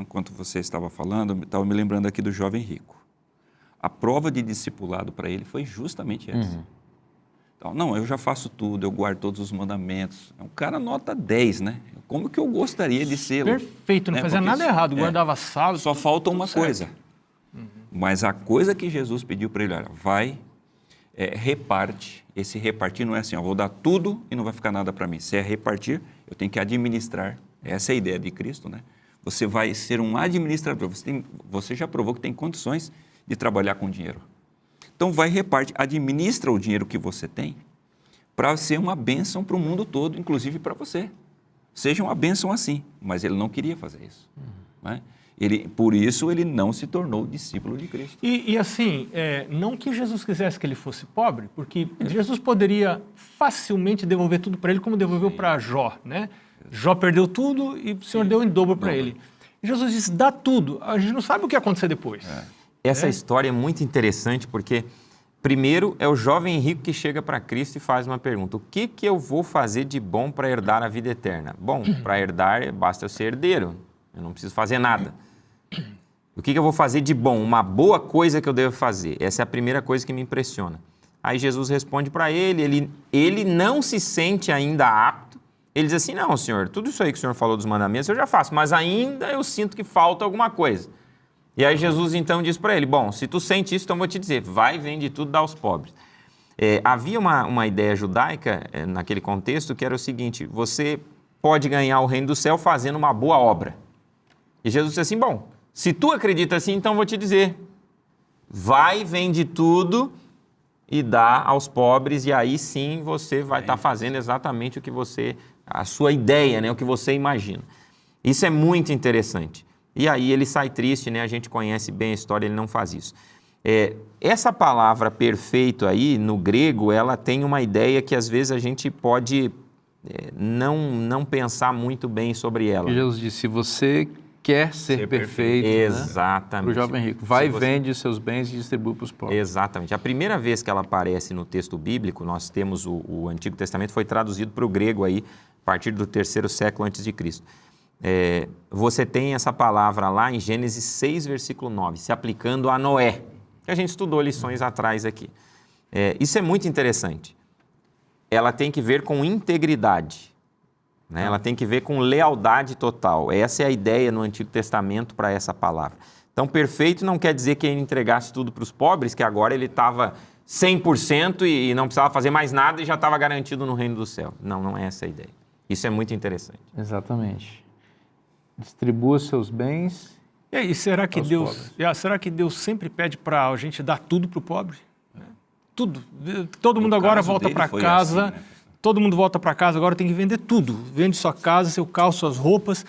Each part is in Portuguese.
enquanto você estava falando, estava me lembrando aqui do jovem rico. A prova de discipulado para ele foi justamente essa. Então, não, eu já faço tudo, eu guardo todos os mandamentos. É um cara nota 10, né? Como que eu gostaria de ser? Perfeito, não fazia nada errado, guardava sábado. Só falta uma coisa. Mas a coisa que Jesus pediu para ele, olha, vai, reparte. Esse repartir não é assim, ó, vou dar tudo e não vai ficar nada para mim. Se é repartir, eu tenho que administrar. Essa é a ideia de Cristo, né? Você vai ser um administrador. Você já provou que tem condições de trabalhar com dinheiro. Então, vai reparte, administra o dinheiro que você tem para ser uma bênção para o mundo todo, inclusive para você. Seja uma bênção assim, mas ele não queria fazer isso. Né? Por isso, ele não se tornou discípulo de Cristo. E assim, não que Jesus quisesse que ele fosse pobre, porque Jesus poderia facilmente devolver tudo para ele, como devolveu para Jó, né? Jó perdeu tudo e o Senhor deu em dobro para ele. E Jesus disse, dá tudo. A gente não sabe o que ia acontecer depois. Essa história é muito interessante porque, primeiro, é o jovem rico que chega para Cristo e faz uma pergunta. O que eu vou fazer de bom para herdar a vida eterna? Bom, para herdar, basta eu ser herdeiro. Eu não preciso fazer nada. O que eu vou fazer de bom? Uma boa coisa que eu devo fazer. Essa é a primeira coisa que me impressiona. Aí Jesus responde para ele não se sente ainda apto. Ele diz assim, não, Senhor, tudo isso aí que o Senhor falou dos mandamentos eu já faço, mas ainda eu sinto que falta alguma coisa. E aí Jesus então diz para ele, bom, se tu sente isso, então eu vou te dizer, vai, vende tudo, dá aos pobres. Havia uma ideia judaica naquele contexto que era o seguinte, você pode ganhar o reino do céu fazendo uma boa obra. E Jesus disse assim, bom, se tu acredita assim, então eu vou te dizer, vai, vende tudo e dá aos pobres, e aí sim você vai estar fazendo exatamente o que a sua ideia, né, o que você imagina. Isso é muito interessante. E aí ele sai triste, né? A gente conhece bem a história, ele não faz isso. Essa palavra perfeito aí, no grego, ela tem uma ideia que às vezes a gente pode não pensar muito bem sobre ela. Jesus disse, se você quer ser perfeito, exatamente. Para o jovem rico, vende os seus bens e distribui para os pobres. Exatamente. A primeira vez que ela aparece no texto bíblico, nós temos o Antigo Testamento, foi traduzido para o grego aí, a partir do 3º século antes de Cristo. Você tem essa palavra lá em Gênesis 6, versículo 9, se aplicando a Noé, que a gente estudou lições atrás aqui. Isso é muito interessante. Ela tem que ver com integridade, né? Ela tem que ver com lealdade total. Essa é a ideia no Antigo Testamento para essa palavra. Então, perfeito não quer dizer que ele entregasse tudo para os pobres, que agora ele estava 100% e não precisava fazer mais nada e já estava garantido no reino do céu. Não é essa a ideia. Isso é muito interessante. Exatamente. Distribua seus bens. E aí, será que Deus sempre pede para a gente dar tudo para o pobre? Tudo. Todo mundo agora volta para casa. Assim, né? Todo mundo volta para casa, agora tem que vender tudo. Vende sua casa, seu carro, suas roupas.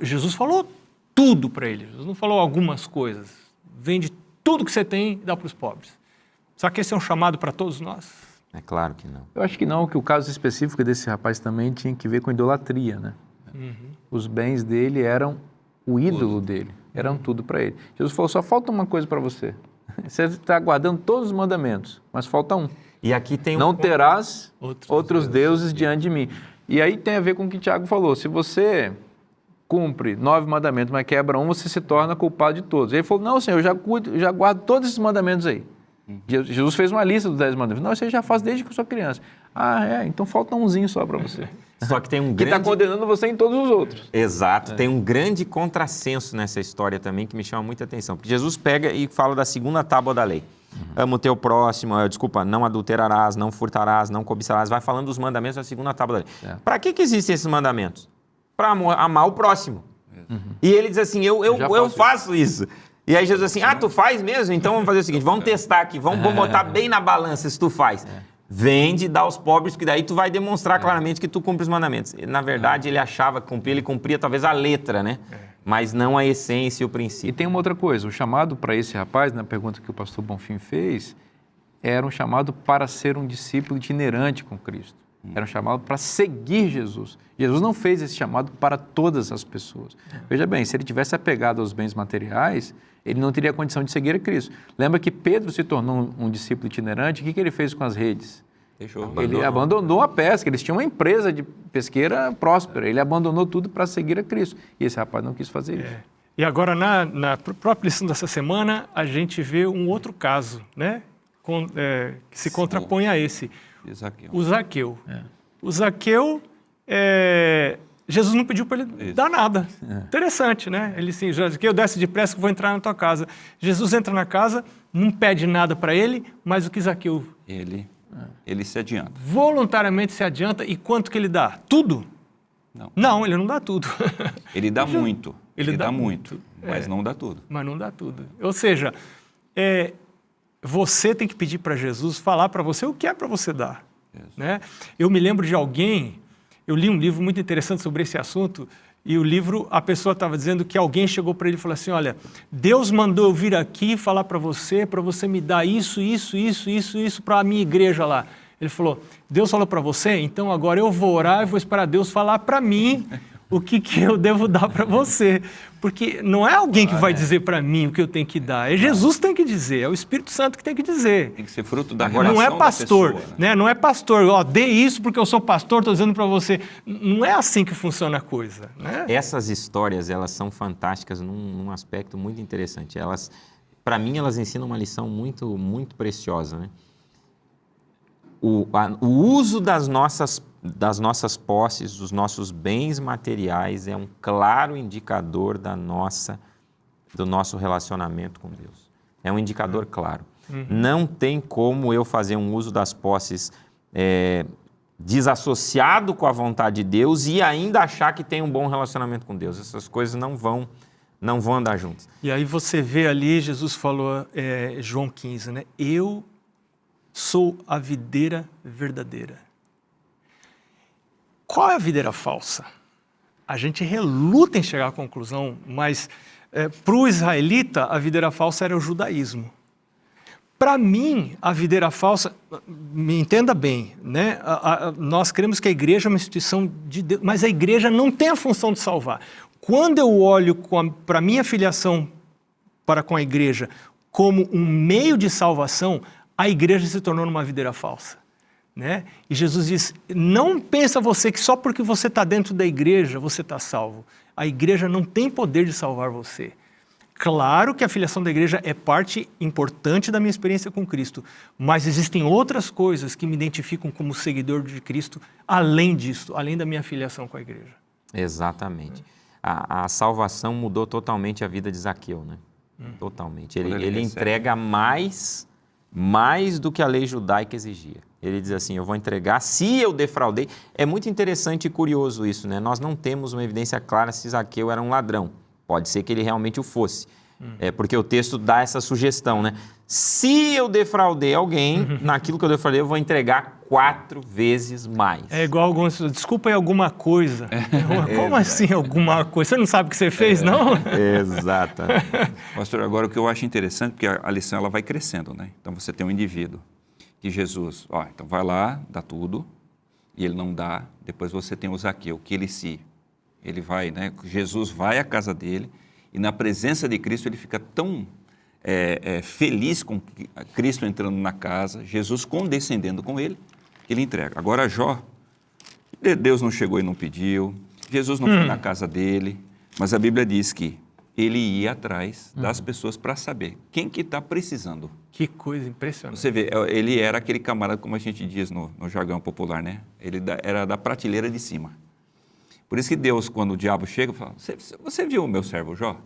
Jesus falou tudo para ele. Jesus não falou algumas coisas. Vende tudo que você tem e dá para os pobres. Será que esse é um chamado para todos nós? É claro que não. Eu acho que não, que o caso específico desse rapaz também tinha que ver com idolatria, né? Os bens dele eram o ídolo dele, eram tudo para ele. Jesus falou, só falta uma coisa para você. Você está guardando todos os mandamentos, mas falta um. E aqui tem não terás outros deuses diante de mim. E aí tem a ver com o que o Tiago falou. Se você cumpre 9 mandamentos, mas quebra um, você se torna culpado de todos. Ele falou, não, Senhor, eu já guardo todos esses mandamentos aí. Jesus fez uma lista dos 10 mandamentos. Não, você já faz desde que eu sou criança. Então falta umzinho só para você. Só que tem um que está condenando você em todos os outros. Exato. Tem um grande contrassenso nessa história também que me chama muita atenção. Porque Jesus pega e fala da segunda tábua da lei. Ama o teu próximo, não adulterarás, não furtarás, não cobiçarás. Vai falando dos mandamentos da segunda tábua da lei. Para que existem esses mandamentos? Para amar o próximo. E ele diz assim, eu faço isso. E aí Jesus assim, tu faz mesmo? Então vamos fazer o seguinte, vamos testar aqui, vamos botar bem na balança se tu faz. Vende, dá aos pobres, que daí tu vai demonstrar claramente que tu cumpre os mandamentos. Na verdade, ele achava que ele cumpria talvez a letra, né? Mas não a essência e o princípio. E tem uma outra coisa, o chamado para esse rapaz, na pergunta que o pastor Bonfim fez, era um chamado para ser um discípulo itinerante com Cristo. Era um chamado para seguir Jesus. Jesus não fez esse chamado para todas as pessoas. Veja bem, se ele tivesse apegado aos bens materiais, ele não teria condição de seguir a Cristo. Lembra que Pedro se tornou um discípulo itinerante, o que ele fez com as redes? Ele abandonou a pesca, eles tinham uma empresa de pesqueira próspera, ele abandonou tudo para seguir a Cristo. E esse rapaz não quis fazer isso. E agora, na própria lição dessa semana, a gente vê um outro caso, né? Que se contrapõe a esse. Zaqueu. O Zaqueu. O Zaqueu, Jesus não pediu para ele dar nada. Interessante, né? Ele assim, Zaqueu, desce depressa que eu vou entrar na tua casa. Jesus entra na casa, não pede nada para ele, mas o que Zaqueu... Ele se adianta. Voluntariamente se adianta. E quanto que ele dá? Tudo? Não, ele não dá tudo. Ele dá muito. Ele dá muito, mas É. não dá tudo. Mas não dá tudo. Ou seja, você tem que pedir para Jesus falar para você o que é para você dar. Né? Eu me lembro de alguém, eu li um livro muito interessante sobre esse assunto, e o livro, a pessoa estava dizendo que alguém chegou para ele e falou assim, olha, Deus mandou eu vir aqui falar para você me dar isso para a minha igreja lá. Ele falou, Deus falou para você, então agora eu vou orar e vou esperar Deus falar para mim o que eu devo dar para você. Porque não é alguém que vai dizer para mim o que eu tenho que dar, é Jesus que tem que dizer, é o Espírito Santo que tem que dizer. Tem que ser fruto da relação Não é pastor, da pessoa, né? Não é pastor, ó, dê isso porque eu sou pastor, estou dizendo para você. Não é assim que funciona a coisa. Né? Essas histórias, elas são fantásticas num aspecto muito interessante. Para mim, elas ensinam uma lição muito, muito preciosa, né? O uso das nossas posses, dos nossos bens materiais é um claro indicador do nosso relacionamento com Deus. É um indicador claro. Não tem como eu fazer um uso das posses desassociado com a vontade de Deus e ainda achar que tem um bom relacionamento com Deus. Essas coisas não vão andar juntas. E aí você vê ali, Jesus falou, João 15, né? Eu sou a videira verdadeira. Qual é a videira falsa? A gente reluta em chegar à conclusão, mas para o israelita, a videira falsa era o judaísmo. Para mim, a videira falsa, me entenda bem, né? Nós cremos que a igreja é uma instituição de Deus, mas a igreja não tem a função de salvar. Quando eu olho para a minha filiação para com a igreja como um meio de salvação, a igreja se tornou uma videira falsa. Né? E Jesus diz, não pensa você que só porque você está dentro da igreja você está salvo. A igreja não tem poder de salvar você. Claro que a filiação da igreja é parte importante da minha experiência com Cristo, mas existem outras coisas que me identificam como seguidor de Cristo, além disso, além da minha filiação com a igreja. Exatamente. A salvação mudou totalmente a vida de Zaqueu, né? Totalmente. Ele entrega mais do que a lei judaica exigia. Ele diz assim, eu vou entregar, se eu defraudei. É muito interessante e curioso isso, né? Nós não temos uma evidência clara se Zaqueu era um ladrão. Pode ser que ele realmente o fosse. Porque o texto dá essa sugestão, né? Se eu defraudei alguém, naquilo que eu defraudei, eu vou entregar 4 vezes mais. É igual alguns, desculpa aí alguma coisa. Como assim alguma coisa? Você não sabe o que você fez, não? Exatamente. Pastor, agora o que eu acho interessante, porque a lição ela vai crescendo, né? Então você tem um indivíduo que Jesus, então vai lá, dá tudo, e ele não dá. Depois você tem o Zaqueu, que ele vai, né? Jesus vai à casa dele e na presença de Cristo ele fica tão feliz com Cristo entrando na casa, Jesus condescendendo com ele, que ele entrega. Agora Jó, Deus não chegou e não pediu, Jesus não foi na casa dele, mas a Bíblia diz que ele ia atrás das pessoas para saber quem que está precisando. Que coisa impressionante. Você vê, ele era aquele camarada, como a gente diz no jargão popular, né? Ele era da prateleira de cima. Por isso que Deus, quando o diabo chega, fala, você viu o meu servo Jó?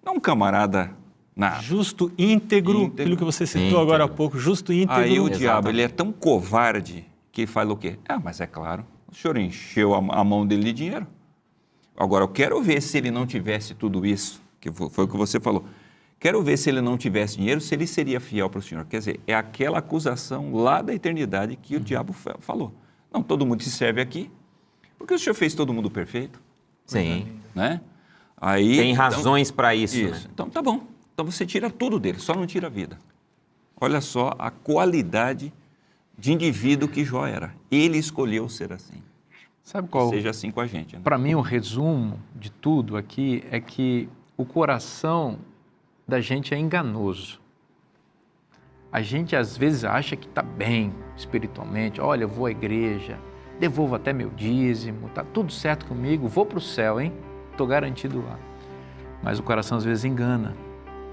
Não um camarada nada. Justo, íntegro, aquilo que você citou agora há pouco, justo, íntegro. Aí o diabo, ele é tão covarde que ele fala o quê? Mas é claro, o senhor encheu a mão dele de dinheiro. Agora, eu quero ver se ele não tivesse tudo isso, que foi o que você falou. Quero ver se ele não tivesse dinheiro, se ele seria fiel para o Senhor. Quer dizer, é aquela acusação lá da eternidade que o diabo falou. Não, todo mundo te serve aqui, porque o Senhor fez todo mundo perfeito. Sim. Né? Aí, tem razões para isso. Né? Então, tá bom. Então, você tira tudo dele, só não tira a vida. Olha só a qualidade de indivíduo que Jó era. Ele escolheu ser assim. Sabe qual? Seja assim com a gente. Né? Para mim, o resumo de tudo aqui é que o coração da gente é enganoso. A gente, às vezes, acha que está bem espiritualmente. Olha, eu vou à igreja, devolvo até meu dízimo, está tudo certo comigo, vou para o céu, hein? Estou garantido lá. mas o coração às vezes engana.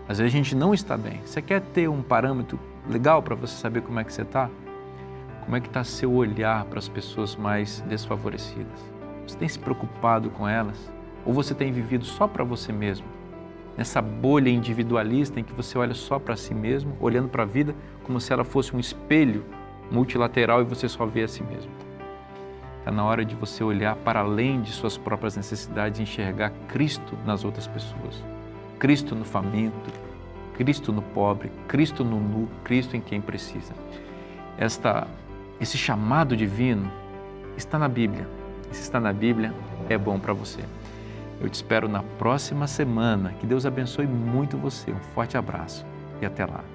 Às vezes a gente não está bem. Você quer ter um parâmetro legal para você saber como é que você está? Como é que está seu olhar para as pessoas mais desfavorecidas? Você tem se preocupado com elas? Ou você tem vivido só para você mesmo? Nessa bolha individualista em que você olha só para si mesmo, olhando para a vida como se ela fosse um espelho multilateral e você só vê a si mesmo. Está na hora de você olhar para além de suas próprias necessidades e enxergar Cristo nas outras pessoas. Cristo no faminto, Cristo no pobre, Cristo no nu, Cristo em quem precisa. Esse chamado divino está na Bíblia. E se está na Bíblia, é bom para você. Eu te espero na próxima semana. Que Deus abençoe muito você. Um forte abraço e até lá.